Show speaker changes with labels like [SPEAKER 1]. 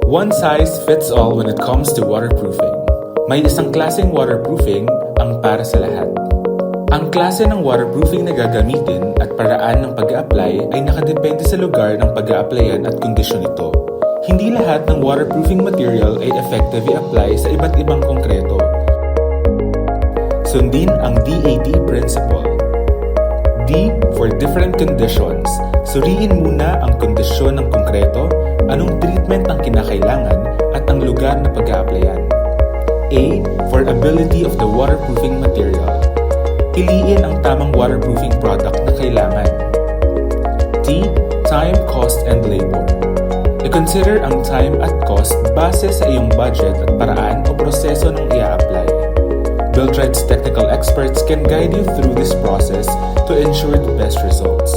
[SPEAKER 1] One size fits all when it comes to waterproofing. May isang klaseng waterproofing ang para sa lahat. Ang klase ng waterproofing na gagamitin at paraan ng pag-a-apply ay nakadepende sa lugar ng pag-a-applyan at kondisyon nito. Hindi lahat ng waterproofing material ay effective i-apply sa iba't ibang konkreto. Sundin ang DAT principle. D for different conditions. Suriin muna ang kondisyon ng konkreto, anong treatment ang kinakailangan at ang lugar na pag-a-applyan. A for ability of the waterproofing material. Piliin ang tamang waterproofing product na kailangan. T. Time, cost, and labor. I-consider ang time at cost base sa iyong budget at paraan o proseso ng i-apply. BuildRight's technical experts can guide you through this process to ensure the best results.